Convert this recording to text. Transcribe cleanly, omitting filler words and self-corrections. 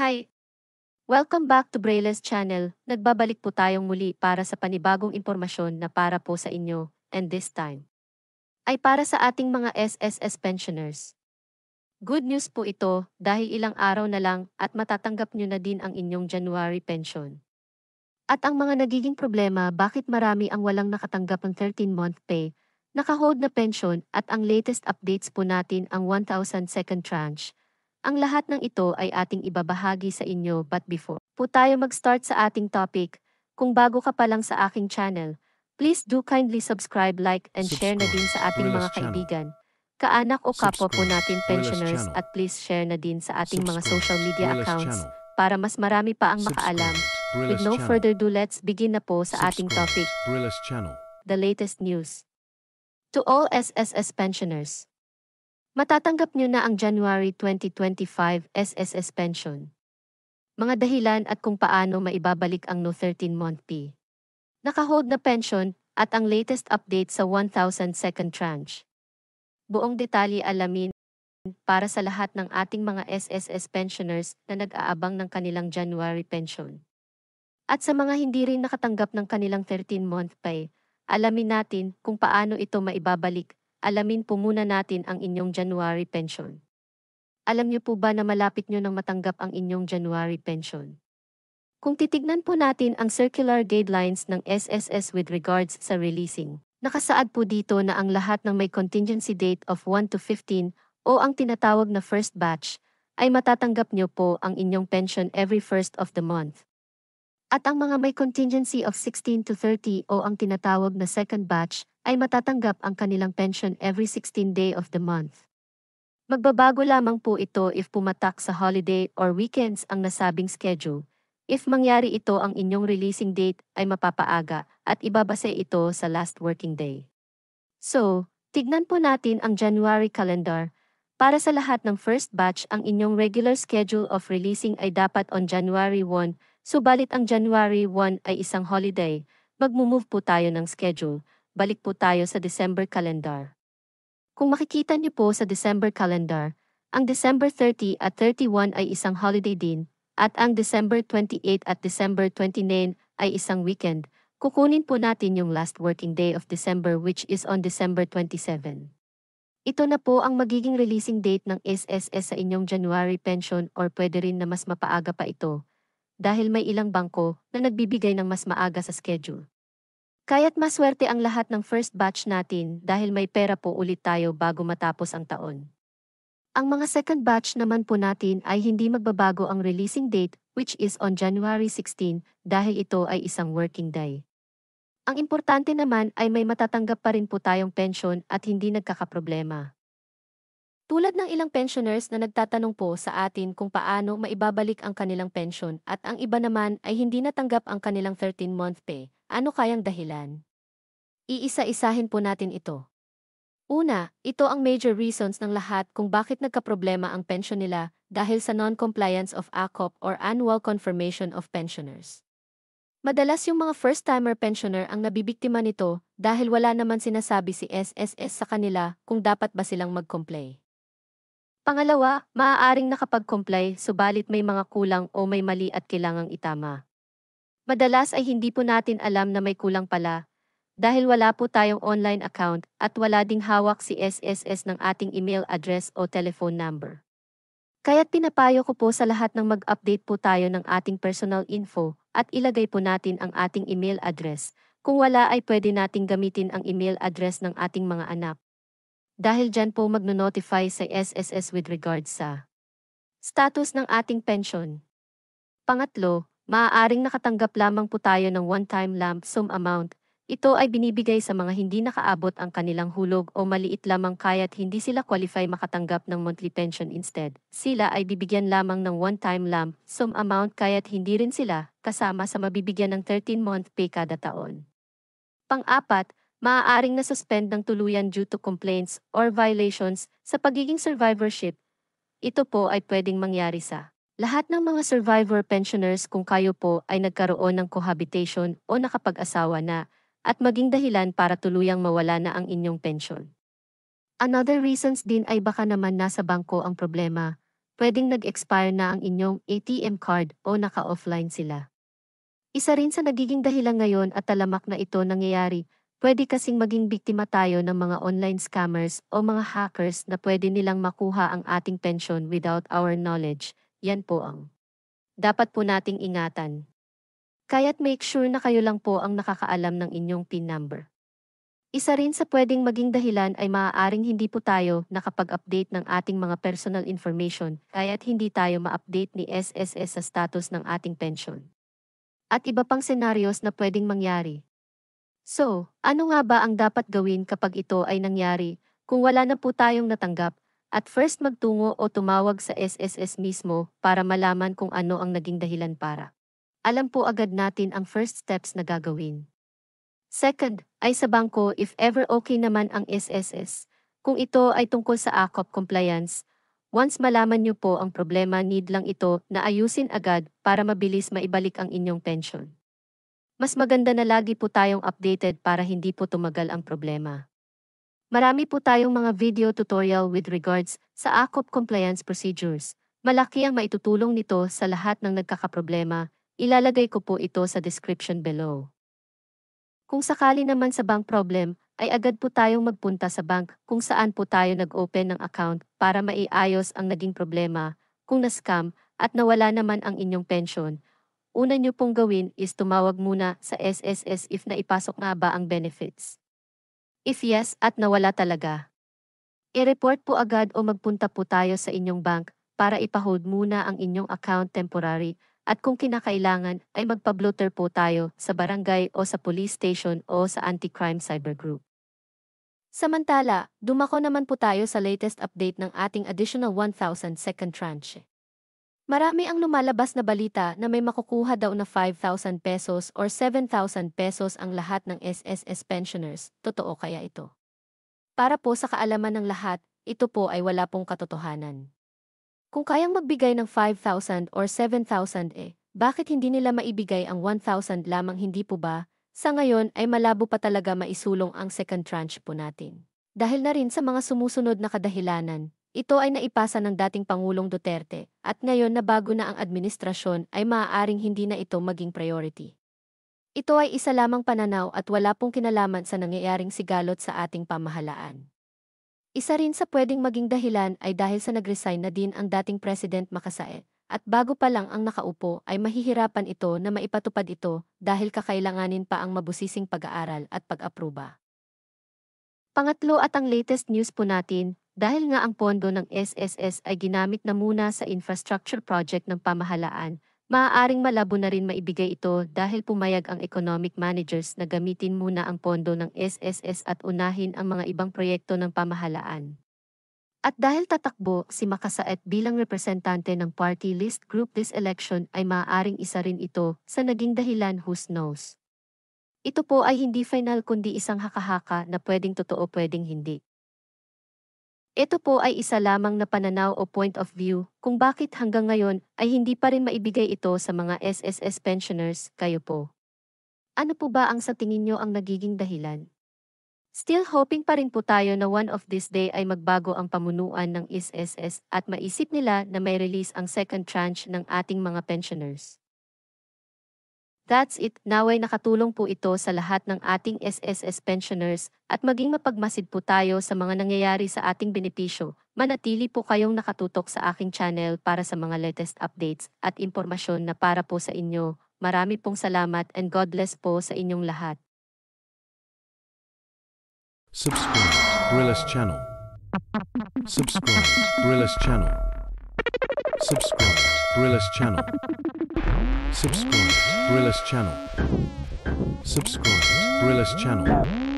Hi! Welcome back to Braille's channel. Nagbabalik po tayong muli para sa panibagong impormasyon na para po sa inyo, and this time ay para sa ating mga SSS pensioners. Good news po ito dahil ilang araw na lang at matatanggap nyo na din ang inyong January pension. At ang mga nagiging problema bakit marami ang walang nakatanggap ng 13-month pay, naka-hold na pension at ang latest updates po natin ang 1,000 second tranche. Ang lahat ng ito ay ating ibabahagi sa inyo but before po tayo mag-start sa ating topic, kung bago ka pa lang sa aking channel, please do kindly subscribe, like and share na din sa ating mga kaibigan, kaanak o kapwa po natin pensioners at please share na din sa ating mga social media accounts para mas marami pa ang makaalam. With no further ado, let's begin na po sa ating topic, the latest news. To all SSS pensioners, matatanggap nyo na ang January 2025 SSS pension. Mga dahilan at kung paano maibabalik ang no 13-month P. Naka-hold na pension at ang latest update sa 1,000 second tranche. Buong detalye alamin para sa lahat ng ating mga SSS pensioners na nag-aabang ng kanilang January pension. At sa mga hindi rin nakatanggap ng kanilang 13-month pay, alamin natin kung paano ito maibabalik. Alamin po muna natin ang inyong January pension. Alam niyo po ba na malapit nyo nang matanggap ang inyong January pension? Kung titignan po natin ang circular guidelines ng SSS with regards sa releasing, nakasaad po dito na ang lahat ng may contingency date of 1 to 15 o ang tinatawag na first batch, ay matatanggap nyo po ang inyong pension every first of the month. At ang mga may contingency of 16 to 30 o ang tinatawag na second batch, ay matatanggap ang kanilang pension every 16th day of the month. Magbabago lamang po ito if pumatak sa holiday or weekends ang nasabing schedule. If mangyari ito, ang inyong releasing date ay mapapaaga at ibabase ito sa last working day. So, tignan po natin ang January calendar. Para sa lahat ng first batch, ang inyong regular schedule of releasing ay dapat on January 1, subalit ang January 1 ay isang holiday. Magmumove po tayo ng schedule. Balik po tayo sa December calendar. Kung makikita niyo po sa December calendar, ang December 30 at 31 ay isang holiday din, at ang December 28 at December 29 ay isang weekend. Kukunin po natin yung last working day of December which is on December 27. Ito na po ang magiging releasing date ng SSS sa inyong January pension or pwede rin na mas mapaaga pa ito, dahil may ilang bangko na nagbibigay ng mas maaga sa schedule. Kaya't maswerte ang lahat ng first batch natin dahil may pera po ulit tayo bago matapos ang taon. Ang mga second batch naman po natin ay hindi magbabago ang releasing date which is on January 16 dahil ito ay isang working day. Ang importante naman ay may matatanggap pa rin po tayong pension at hindi nagkakaproblema. Tulad ng ilang pensioners na nagtatanong po sa atin kung paano maibabalik ang kanilang pension at ang iba naman ay hindi natanggap ang kanilang 13-month pay. Ano kayang dahilan? Iisa-isahin po natin ito. Una, ito ang major reasons ng lahat kung bakit nagkaproblema ang pension nila dahil sa non-compliance of ACOP or Annual Confirmation of Pensioners. Madalas yung mga first-timer pensioner ang nabibiktima nito dahil wala naman sinasabi si SSS sa kanila kung dapat ba silang mag-comply. Pangalawa, maaaring nakapag-comply subalit may mga kulang o may mali at kailangang itama. Madalas ay hindi po natin alam na may kulang pala, dahil wala po tayong online account at wala ding hawak si SSS ng ating email address o telephone number. Kaya't pinapayo ko po sa lahat ng mag-update po tayo ng ating personal info at ilagay po natin ang ating email address. Kung wala ay pwede nating gamitin ang email address ng ating mga anak. Dahil dyan po magno-notify sa SSS with regards sa status ng ating pension. Pangatlo, maaaring nakatanggap lamang po tayo ng one-time lump sum amount. Ito ay binibigay sa mga hindi nakaabot ang kanilang hulog o maliit lamang kaya't hindi sila qualify makatanggap ng monthly pension instead. Sila ay bibigyan lamang ng one-time lump sum amount kaya't hindi rin sila kasama sa mabibigyan ng 13-month pay kada taon. Pang-apat, maaaring nasuspend ng tuluyan due to complaints or violations sa pagiging survivorship. Ito po ay pwedeng mangyari sa lahat ng mga survivor pensioners kung kayo po ay nagkaroon ng cohabitation o nakapag-asawa na at maging dahilan para tuluyang mawala na ang inyong pensyon. Another reasons din ay baka naman nasa bangko ang problema, pwedeng nag-expire na ang inyong ATM card o naka-offline sila. Isa rin sa nagiging dahilan ngayon at talamak na ito nangyayari, pwede kasing maging biktima tayo ng mga online scammers o mga hackers na pwede nilang makuha ang ating pensyon without our knowledge. Yan po ang dapat po nating ingatan. Kaya't make sure na kayo lang po ang nakakaalam ng inyong PIN number. Isa rin sa pwedeng maging dahilan ay maaaring hindi po tayo nakapag-update ng ating mga personal information kaya't hindi tayo ma-update ni SSS sa status ng ating pensyon. At iba pang senaryos na pwedeng mangyari. So, ano nga ba ang dapat gawin kapag ito ay nangyari kung wala na po tayong natanggap? At first magtungo o tumawag sa SSS mismo para malaman kung ano ang naging dahilan para alam po agad natin ang first steps na gagawin. Second, ay sa bangko if ever okay naman ang SSS. Kung ito ay tungkol sa AKOP compliance, once malaman niyo po ang problema need lang ito na ayusin agad para mabilis maibalik ang inyong pension. Mas maganda na lagi po tayong updated para hindi po tumagal ang problema. Marami po tayong mga video tutorial with regards sa AKOP compliance procedures. Malaki ang maitutulong nito sa lahat ng nagkakaproblema. Ilalagay ko po ito sa description below. Kung sakali naman sa bank problem, ay agad po tayong magpunta sa bank kung saan po tayo nag-open ng account para maiayos ang naging problema. Kung na-scam at nawala naman ang inyong pension, una nyo pong gawin is tumawag muna sa SSS if naipasok nga ba ang benefits. If yes at nawala talaga, i-report po agad o magpunta po tayo sa inyong bank para ipahold muna ang inyong account temporary. At kung kinakailangan ay magpa-blotter po tayo sa barangay o sa police station o sa anti-crime cyber group. Samantala, dumako naman po tayo sa latest update ng ating additional 1,000 second tranche. Marami ang lumalabas na balita na may makukuha daw na 5,000 pesos or 7,000 pesos ang lahat ng SSS pensioners. Totoo kaya ito? Para po sa kaalaman ng lahat, ito po ay wala pong katotohanan. Kung kayang magbigay ng 5,000 or 7,000 bakit hindi nila maibigay ang 1,000 lamang hindi po ba? Sa ngayon ay malabo pa talaga maisulong ang second tranche po natin. Dahil na rin sa mga sumusunod na kadahilanan, ito ay naipasa ng dating Pangulong Duterte at ngayon na bago na ang administrasyon ay maaaring hindi na ito maging priority. Ito ay isa lamang pananaw at wala pong kinalaman sa nangyayaring sigalot sa ating pamahalaan. Isa rin sa pwedeng maging dahilan ay dahil sa nag-resign na din ang dating President Makasaet, at bago pa lang ang nakaupo ay mahihirapan ito na maipatupad ito dahil kakailanganin pa ang mabusising pag-aaral at pag-aproba. Pangatlo at ang latest news po natin, dahil nga ang pondo ng SSS ay ginamit na muna sa infrastructure project ng pamahalaan, maaaring malabo na rin maibigay ito dahil pumayag ang economic managers na gamitin muna ang pondo ng SSS at unahin ang mga ibang proyekto ng pamahalaan. At dahil tatakbo si Makasaet bilang representante ng party list group this election ay maaaring isa rin ito sa naging dahilan who knows. Ito po ay hindi final kundi isang haka-haka na pwedeng totoo pwedeng hindi. Ito po ay isa lamang na pananaw o point of view kung bakit hanggang ngayon ay hindi pa rin maibigay ito sa mga SSS pensioners. Kayo po. Ano po ba ang sa tingin nyo ang nagiging dahilan? Still hoping pa rin po tayo na one of this day ay magbago ang pamunuan ng SSS at maisip nila na may release ang second tranche ng ating mga pensioners. That's it, naway nakatulong po ito sa lahat ng ating SSS pensioners at maging mapagmasid po tayo sa mga nangyayari sa ating benepisyo. Manatili po kayong nakatutok sa aking channel para sa mga latest updates at impormasyon na para po sa inyo. Marami pong salamat and God bless po sa inyong lahat. Subscribe Brillis Channel. Subscribe Brillis Channel. Subscribe Brillis Channel. Subscribe Brillis Channel. Subscribe Brillis Channel.